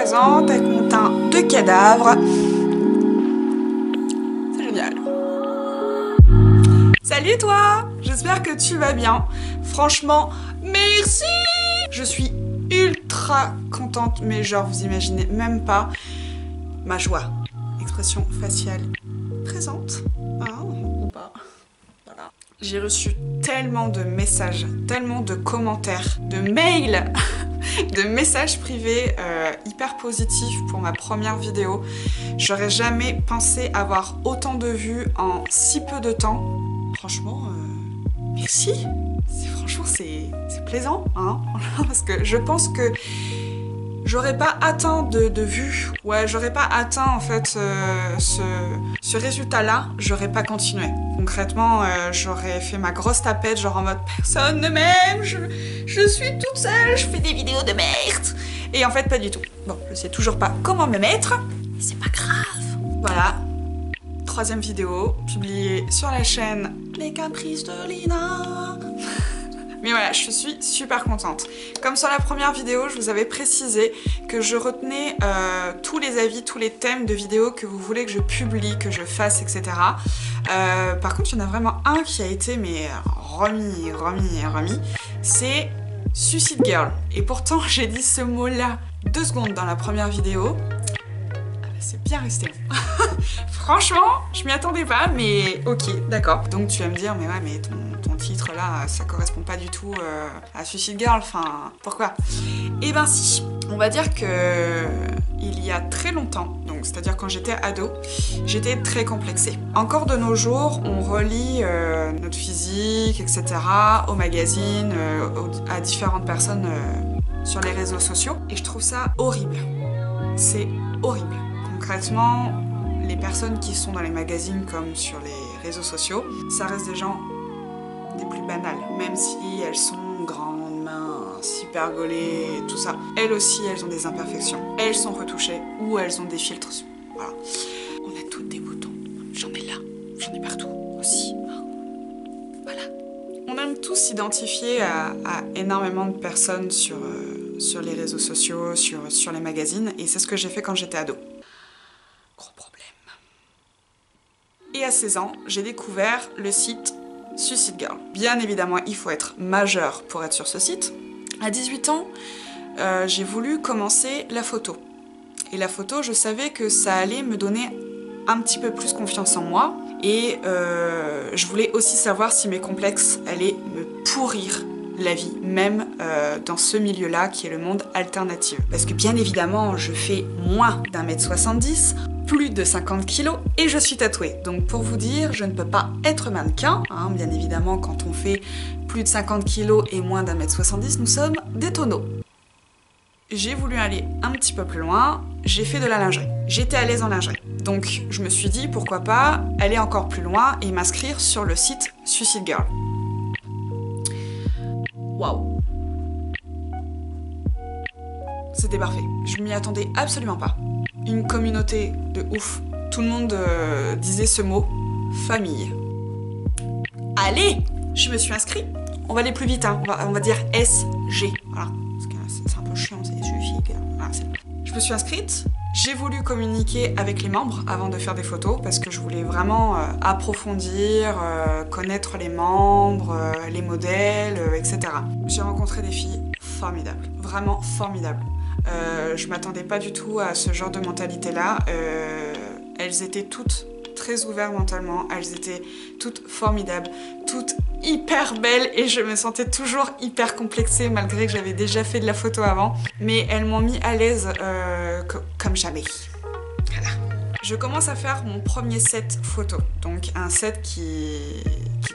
présente avec mon teint de cadavre. C'est génial. Salut toi! J'espère que tu vas bien. Franchement, merci! Je suis ultra contente, mais genre vous imaginez même pas ma joie. Expression faciale présente, hein, ou pas. Voilà. J'ai reçu tellement de messages, tellement de commentaires, de mails, de messages privés hyper positifs pour ma première vidéo. J'aurais jamais pensé avoir autant de vues en si peu de temps. Franchement, merci. Franchement, c'est plaisant, hein, parce que je pense que j'aurais pas atteint de vues, ouais, j'aurais pas atteint en fait ce résultat-là, j'aurais pas continué. Concrètement, j'aurais fait ma grosse tapette, genre en mode personne ne m'aime, je suis toute seule, je fais des vidéos de merde. Et en fait, pas du tout. Bon, je sais toujours pas comment me mettre, mais c'est pas grave. Voilà, troisième vidéo, publiée sur la chaîne Les Caprices de Lina. Mais voilà, je suis super contente. Comme sur la première vidéo, je vous avais précisé que je retenais tous les avis, tous les thèmes de vidéos que vous voulez que je publie, que je fasse, etc. Par contre, il y en a vraiment un qui a été remis. C'est Suicide Girl. Et pourtant, j'ai dit ce mot-là 2 secondes dans la première vidéo. C'est bien resté. Franchement, je m'y attendais pas, mais ok, d'accord. Donc tu vas me dire, mais ouais, mais ton titre là, ça correspond pas du tout à Suicide Girl, enfin, pourquoi? Eh ben si, on va dire que il y a très longtemps, donc c'est-à-dire quand j'étais ado, j'étais très complexée. Encore de nos jours, on relie notre physique, etc. au magazine, à différentes personnes sur les réseaux sociaux, et je trouve ça horrible. C'est horrible. Concrètement, les personnes qui sont dans les magazines comme sur les réseaux sociaux, ça reste des gens des plus banales, même si elles sont grandes, minces, hyper gaulées, tout ça. Elles aussi, elles ont des imperfections. Elles sont retouchées ou elles ont des filtres. Voilà. On a toutes des boutons. J'en ai là, j'en ai partout aussi. Voilà. On aime tous s'identifier à énormément de personnes sur les réseaux sociaux, sur les magazines, et c'est ce que j'ai fait quand j'étais ado. Gros problème. Et à 16 ans, j'ai découvert le site Suicide Girl. Bien évidemment, il faut être majeur pour être sur ce site. À 18 ans, j'ai voulu commencer la photo. Et la photo, je savais que ça allait me donner un petit peu plus confiance en moi. Et je voulais aussi savoir si mes complexes allaient me pourrir la vie, même dans ce milieu-là qui est le monde alternatif. Parce que bien évidemment, je fais moins d'1m70, plus de 50 kg et je suis tatouée. Donc pour vous dire, je ne peux pas être mannequin, hein, bien évidemment quand on fait plus de 50 kg et moins d'1m70, nous sommes des tonneaux. J'ai voulu aller un petit peu plus loin, j'ai fait de la lingerie. J'étais à l'aise en lingerie. Donc je me suis dit pourquoi pas aller encore plus loin et m'inscrire sur le site Suicide Girl. Waouh! C'était parfait. Je m'y attendais absolument pas. Une communauté de ouf. Tout le monde disait ce mot, famille. Allez! Je me suis inscrite. On va aller plus vite, hein. On va dire SG. Voilà. Parce que c'est un peu chiant, c'est Suicide Girl. Voilà, je me suis inscrite. J'ai voulu communiquer avec les membres avant de faire des photos parce que je voulais vraiment approfondir, connaître les membres, les modèles, etc. J'ai rencontré des filles formidables, vraiment formidables. Je m'attendais pas du tout à ce genre de mentalité-là. Elles étaient toutes très ouvertes mentalement, elles étaient toutes formidables, toutes hyper belles et je me sentais toujours hyper complexée malgré que j'avais déjà fait de la photo avant. Mais elles m'ont mis à l'aise comme jamais. Voilà. Je commence à faire mon premier set photo, donc un set qui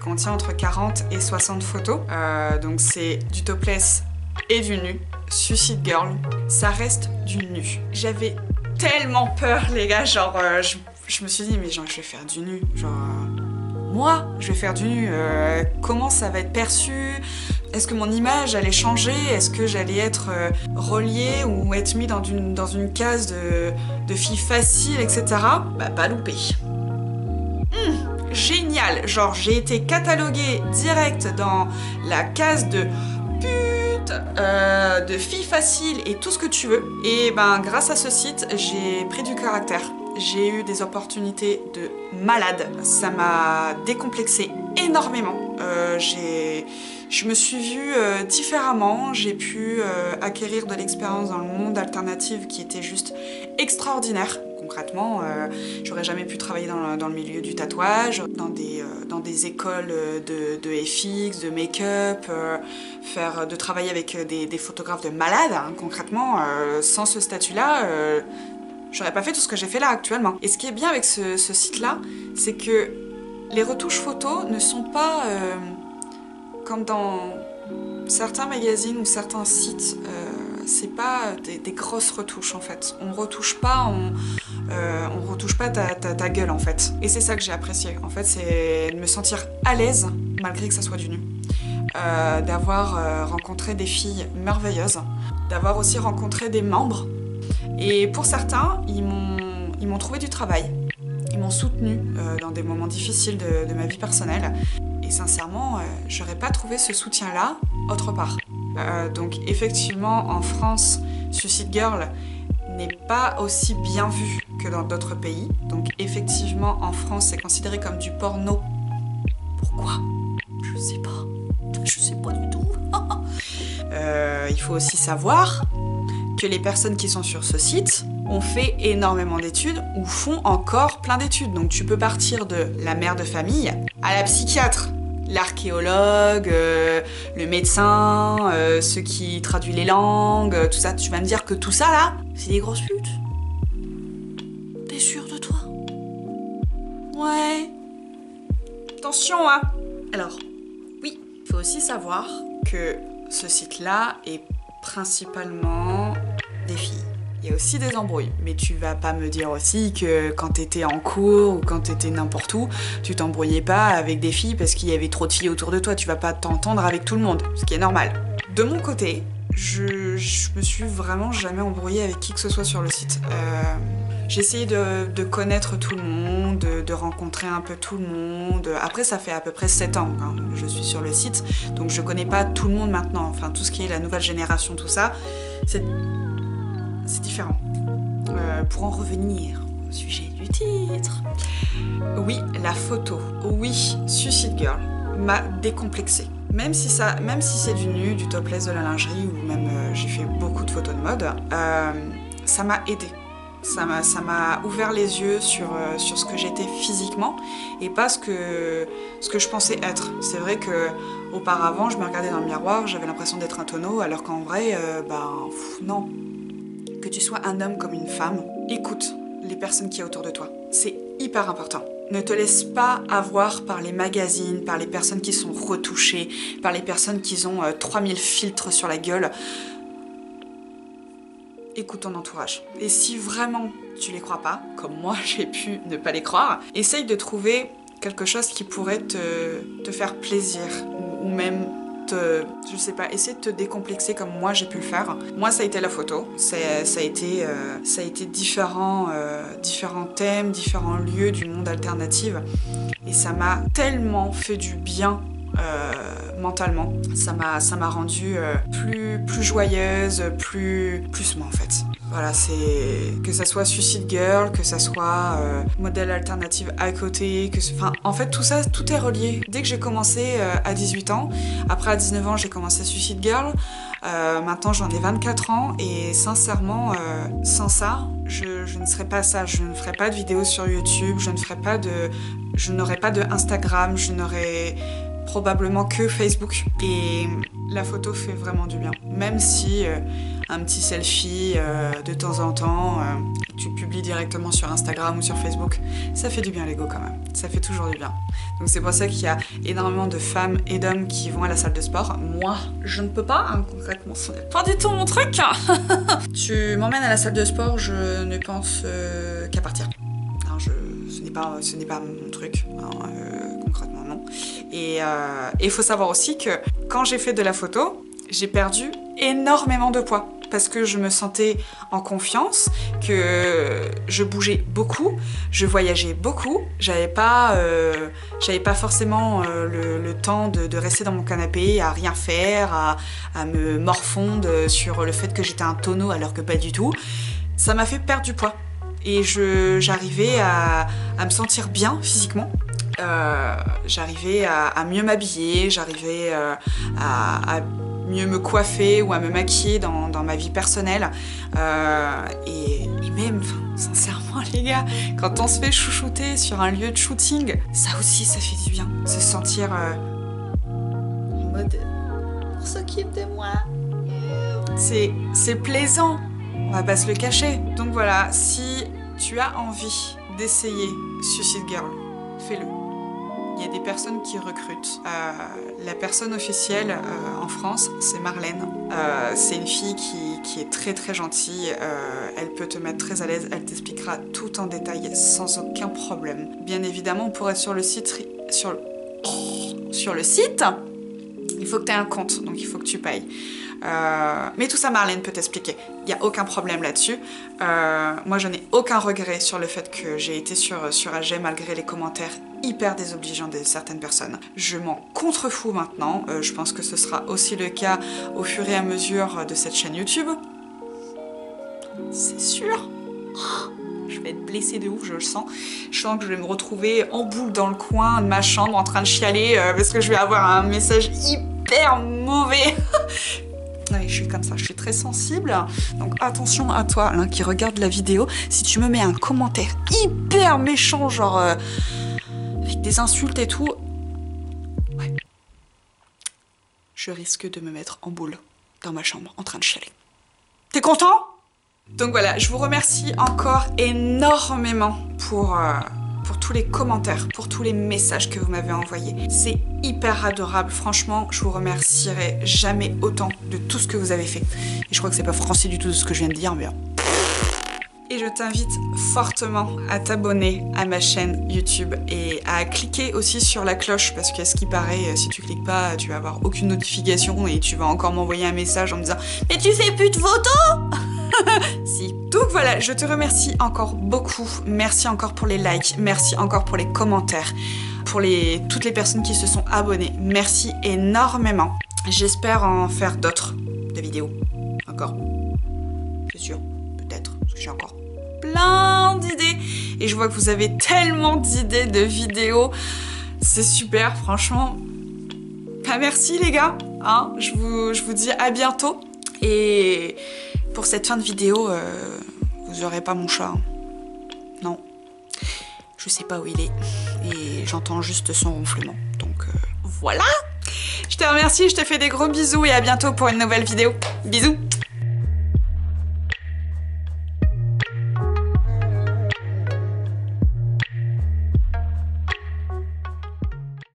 contient entre 40 et 60 photos. Donc c'est du topless et du nu. Suicide Girl, ça reste du nu. J'avais tellement peur les gars, genre je me suis dit mais genre je vais faire du nu, genre moi je vais faire du nu, comment ça va être perçu? Est-ce que mon image allait changer? Est-ce que j'allais être reliée ou être mis dans une case de fille facile, etc. Bah pas loupé. Génial, genre j'ai été cataloguée direct dans la case de putain de filles faciles et tout ce que tu veux. Et ben grâce à ce site, j'ai pris du caractère. J'ai eu des opportunités de malade. Ça m'a décomplexée énormément. Je me suis vue différemment. J'ai pu acquérir de l'expérience dans le monde alternatif qui était juste extraordinaire. Concrètement, j'aurais jamais pu travailler dans le milieu du tatouage, dans des écoles de FX, de make-up, de travailler avec des photographes de malades, hein, concrètement, sans ce statut-là, j'aurais pas fait tout ce que j'ai fait là actuellement. Et ce qui est bien avec ce site-là, c'est que les retouches photos ne sont pas comme dans certains magazines ou certains sites, c'est pas des grosses retouches en fait. On retouche pas ta gueule en fait. Et c'est ça que j'ai apprécié. En fait, c'est de me sentir à l'aise malgré que ça soit du nu. D'avoir rencontré des filles merveilleuses, d'avoir aussi rencontré des membres. Et pour certains, ils m'ont trouvé du travail. Ils m'ont soutenue dans des moments difficiles de ma vie personnelle. Et sincèrement, j'aurais pas trouvé ce soutien-là autre part. Donc effectivement, en France, Suicide Girl n'est pas aussi bien vu que dans d'autres pays. Donc effectivement, en France, c'est considéré comme du porno. Pourquoi? Je sais pas. Je sais pas du tout. Il faut aussi savoir que les personnes qui sont sur ce site ont fait énormément d'études ou font encore plein d'études. Donc tu peux partir de la mère de famille à la psychiatre, l'archéologue, le médecin, ceux qui traduisent les langues, tout ça. Tu vas me dire que tout ça là, c'est des grosses putes? T'es sûr de toi? Ouais. Attention, hein. Alors, oui, il faut aussi savoir que ce site-là est principalement des filles. Il y a aussi des embrouilles, mais tu vas pas me dire aussi que quand t'étais en cours ou quand t'étais n'importe où, tu t'embrouillais pas avec des filles parce qu'il y avait trop de filles autour de toi, tu vas pas t'entendre avec tout le monde, ce qui est normal. De mon côté, je me suis vraiment jamais embrouillée avec qui que ce soit sur le site. J'ai essayé de connaître tout le monde, de rencontrer un peu tout le monde. Après, ça fait à peu près 7 ans que je suis sur le site, donc je connais pas tout le monde maintenant. Enfin, tout ce qui est la nouvelle génération, tout ça, c'est différent. Pour en revenir au sujet du titre, oui, la photo, oui, Suicide Girl m'a décomplexée. Même si c'est du nu, du topless, de la lingerie, ou même j'ai fait beaucoup de photos de mode, ça m'a aidée. Ça m'a ouvert les yeux sur ce que j'étais physiquement et pas ce que je pensais être. C'est vrai que auparavant, je me regardais dans le miroir, j'avais l'impression d'être un tonneau, alors qu'en vrai, non. Que tu sois un homme comme une femme, écoute les personnes qui y a autour de toi. C'est hyper important. Ne te laisse pas avoir par les magazines, par les personnes qui sont retouchées, par les personnes qui ont 3000 filtres sur la gueule. Écoute ton entourage. Et si vraiment tu les crois pas, comme moi j'ai pu ne pas les croire, essaye de trouver quelque chose qui pourrait te faire plaisir ou même je sais pas, essayer de te décomplexer comme moi j'ai pu le faire. Moi ça a été la photo, ça a été différents thèmes, différents lieux du monde alternatif et ça m'a tellement fait du bien mentalement. Ça m'a rendue plus joyeuse, plus moi en fait. Voilà, c'est que ça soit Suicide Girl, que ça soit modèle alternative à côté, en fait tout ça, tout est relié. Dès que j'ai commencé à 18 ans, après à 19 ans j'ai commencé Suicide Girl, maintenant j'en ai 24 ans et sincèrement, sans ça, je ne serais pas ça. Je ne ferais pas de vidéos sur YouTube, je n'aurais pas de Instagram, je n'aurais probablement que Facebook. Et la photo fait vraiment du bien. Même si un petit selfie de temps en temps, tu publies directement sur Instagram ou sur Facebook, ça fait du bien l'ego quand même. Ça fait toujours du bien. Donc c'est pour ça qu'il y a énormément de femmes et d'hommes qui vont à la salle de sport. Moi, je ne peux pas, hein, concrètement, ce n'est pas du tout mon truc. Tu m'emmènes à la salle de sport, je ne pense qu'à partir. Non, ce n'est pas mon truc, hein, concrètement non. Et il faut savoir aussi que quand j'ai fait de la photo, j'ai perdu énormément de poids. parce que je me sentais en confiance, que je bougeais beaucoup, je voyageais beaucoup, j'avais pas forcément le temps de rester dans mon canapé à rien faire, à me morfondre sur le fait que j'étais un tonneau alors que pas du tout. Ça m'a fait perdre du poids et j'arrivais à me sentir bien physiquement. J'arrivais à mieux m'habiller, j'arrivais à mieux me coiffer ou à me maquiller dans ma vie personnelle. Et même, sincèrement les gars, quand on se fait chouchouter sur un lieu de shooting, ça aussi ça fait du bien. Se sentir en mode on s'occupe de moi. C'est plaisant, on va pas se le cacher. Donc voilà, si tu as envie d'essayer Suicide Girl, fais-le. Il y a des personnes qui recrutent. La personne officielle en France, c'est Marlène. C'est une fille qui est très très gentille. Elle peut te mettre très à l'aise. Elle t'expliquera tout en détail sans aucun problème. Bien évidemment, pour être sur le site, il faut que tu aies un compte, donc il faut que tu payes. Mais tout ça, Marlène peut t'expliquer. Il n'y a aucun problème là-dessus. Moi, je n'ai aucun regret sur le fait que j'ai été sur AG malgré les commentaires hyper désobligeants de certaines personnes. Je m'en contrefous maintenant. Je pense que ce sera aussi le cas au fur et à mesure de cette chaîne YouTube. C'est sûr. Je vais être blessée de ouf, je le sens. Je sens que je vais me retrouver en boule dans le coin de ma chambre en train de chialer parce que je vais avoir un message hyper mauvais. Ouais, je suis comme ça, je suis très sensible. Donc attention à toi hein, qui regarde la vidéo. Si tu me mets un commentaire hyper méchant, genre avec des insultes et tout, ouais, je risque de me mettre en boule dans ma chambre en train de chialer. T'es content? Donc voilà, je vous remercie encore énormément pour tous les commentaires, pour tous les messages que vous m'avez envoyés. C'est hyper adorable, franchement, je vous remercierai jamais autant de tout ce que vous avez fait. Et je crois que c'est pas français du tout ce que je viens de dire, mais... Et je t'invite fortement à t'abonner à ma chaîne YouTube et à cliquer aussi sur la cloche parce qu'à ce qui paraît, si tu cliques pas, tu vas avoir aucune notification et tu vas encore m'envoyer un message en me disant « Mais tu fais plus de photos !» Si. Donc voilà, je te remercie encore beaucoup. Merci encore pour les likes, merci encore pour les commentaires, pour toutes les personnes qui se sont abonnées. Merci énormément. J'espère en faire d'autres, des vidéos. Encore. C'est sûr, peut-être, parce que j'ai encore plein d'idées. Et je vois que vous avez tellement d'idées de vidéos. C'est super, franchement. Bah, merci les gars. Hein, je vous dis à bientôt. Et... pour cette fin de vidéo, vous aurez pas mon chat. Hein. Non. Je sais pas où il est. Et j'entends juste son ronflement. Donc voilà. Je te remercie, je te fais des gros bisous et à bientôt pour une nouvelle vidéo. Bisous.